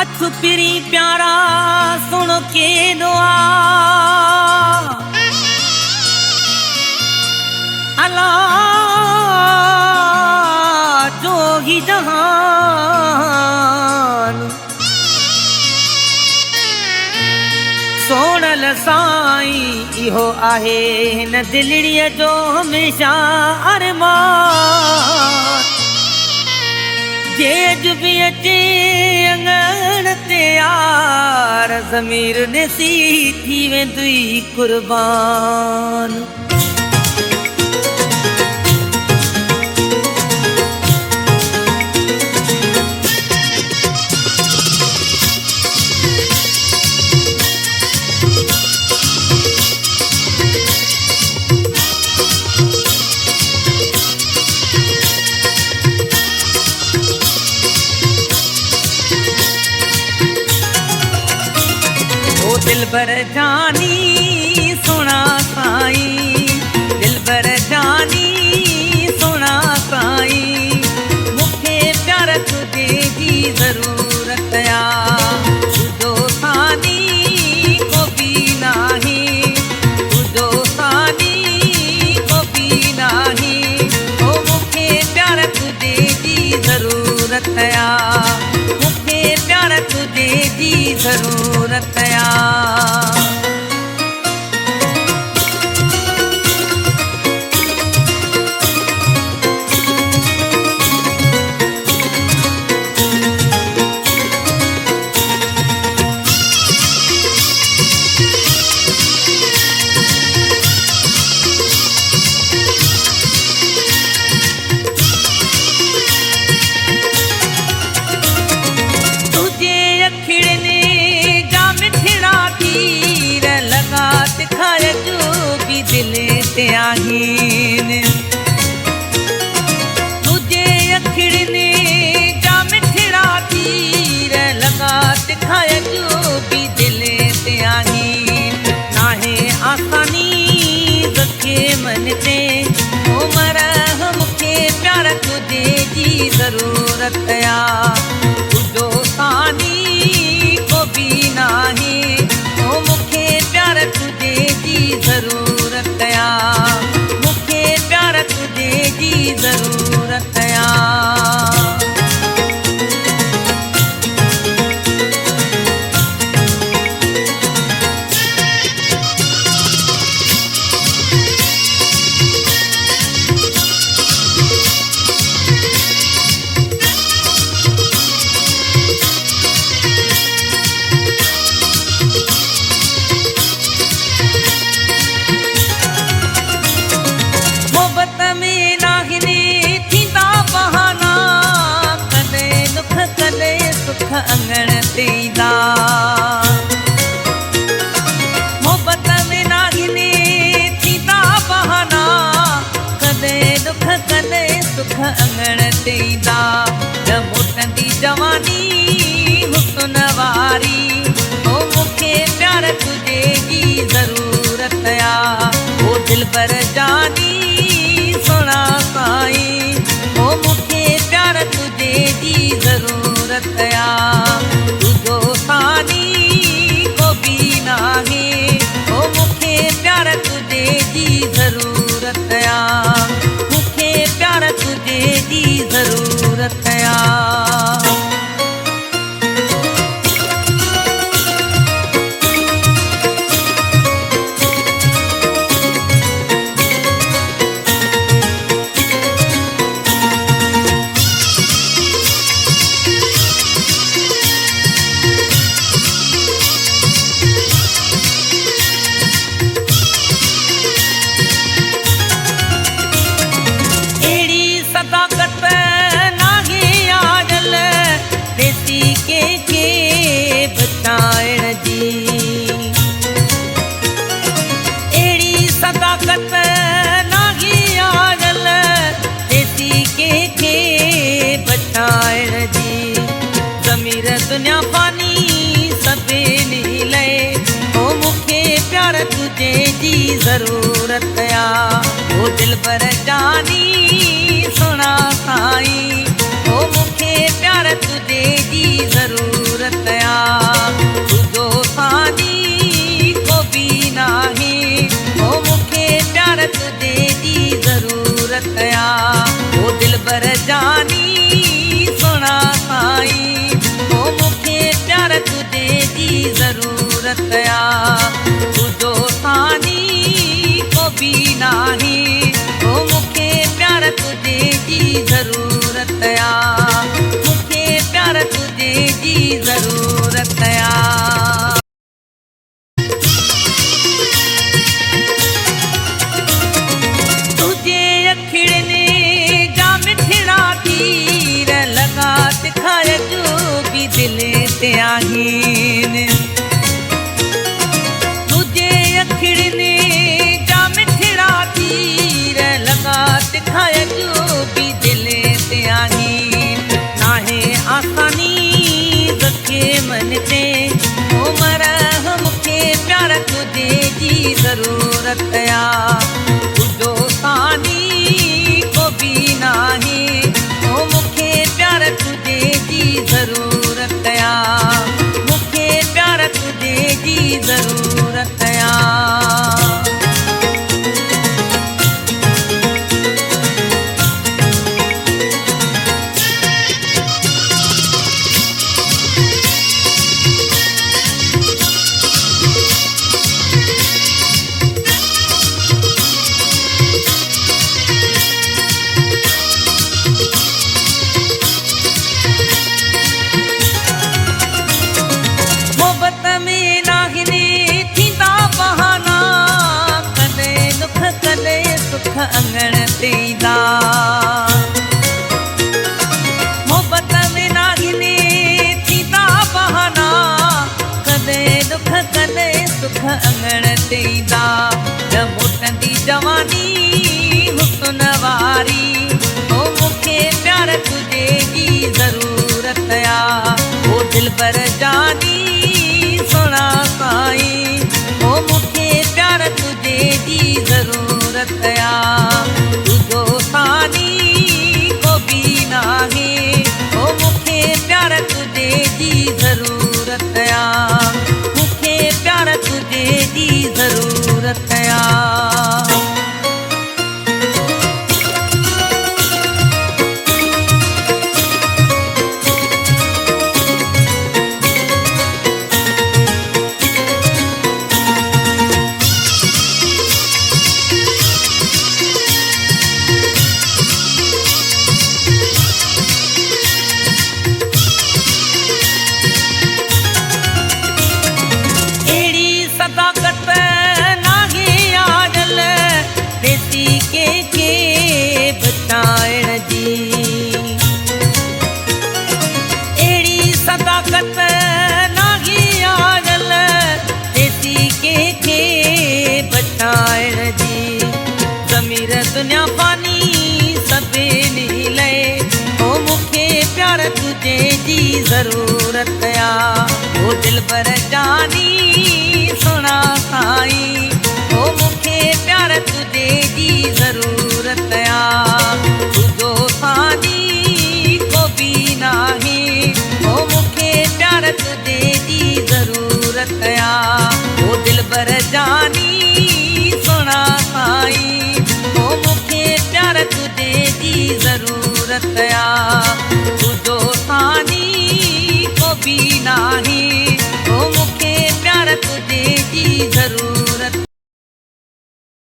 हथ पिरी प्यारा सुन के दुआ अल्लाह जो ही जहान सोनल साईं इहो आहे हिन दिलड़ीअ जो हमेशा अरमान जे अॼु बि अचे अंगण ते यार ज़मीर ॾिसी थी वेंदी कुर्बान। दिलबर जानी सोना साईं दिलबर जानी सोना साईं मूंखे प्यार तुझे जी ज़रूरत आ तुझो सानी को बि नाही तुझो सानी को बि नाही ओ मूंखे प्यार तुझे जी ज़रूरत आ मूंखे प्यार तुझे जी ज़रूरत आ। दिल ते आहिन तुझे अखिड़ने जा मिठड़ा तीर लगा दिखाए जो भी दिल ते आहिन नाहे आसानी रखे मन ते ओ मरहम के प्यार तुझे जी ज़रूरत आ तुझो सानी को बि नाही ओ मूंखे प्यार तुझे जी ज़रूरत मूंखे प्यार तुझे जी ज़रूरत आ। अंगण ते ईंदा मोहबत में नागिने थींदा बहाना कॾहिं दुख कॾहिं सुख अंगण ते ईंदा न मोटंदी जवानी हुस्न वारी ओ मूंखे प्यार तुझे जी ज़रूरत आ ओ दिलबर जानी सोना साईं ओ मूंखे प्यार तुझे जी ज़रूरत आ तुझो सानी को बि नाही ओ मूंखे प्यार तुझे जी ज़रूरत आ मूंखे प्यार तुझे जी ज़रूरत आ। ज़मीर दुनिया पानी सभिनी लए ओ मूंखे प्यार तुझे जी ज़रूरत आ ओ दिलबर जानी सोना साईं ओ मूंखे प्यार तुझे जी ज़रूरत आ। ज़रूरत आ ओ दिलबर जानी सुना साईं ओ मूंखे प्यार तुझे जी ज़रूरत आ तुझो सानी को बि नाही ओ मूंखे प्यार तुझे जी ज़रूरत आ मूंखे प्यार तुझे जी ज़रूरत आ दिल ते आहिनि तुझे अखिड़ने जा मिठड़ा तीर लगा दिखाए जो भी दिल ते आहिनि नाहे आसानी रखे मन ते ओ मरह मूंखे प्यार तुझे जी ज़रूरत आ तुझो सानी को बि नाही ओ मूंखे प्यार तुझे जी ज़रूरत मूंखे प्यार तुझे जी ज़रूरत आ अंगण ते ईंदा मोहबत में नागिने थींदा बहाना कॾहिं दुख कॾहिं सुख अंगण ते ईंदा न मोटंदी जवानी हुस्न वारी ओ मूंखे प्यार तुझे जी ज़रूरत आ ओ दिलबर जानी सुना साईं ओ मूंखे प्यार तुझे जी ज़रूरत आ तुझो सानी को बि नाही ओ मूंखे प्यार तुझे जी ज़रूरत आ मूंखे प्यार तुझे जी ज़रूरत आ दुनिया पानी सभिनी लए ओ मूंखे प्यार तुझे जी ज़रूरत आ ओ दिलबर जानी सुना साईं ओ मूंखे प्यार तुझे जी ज़रूरत आ तुझो सानी को बि नाही ओ मूंखे प्यार तुझे जी ज़रूरत आ ओ दिलबर जानी सुना साईं तुझे जी ज़रूरत आ तुझो सानी को बि नाही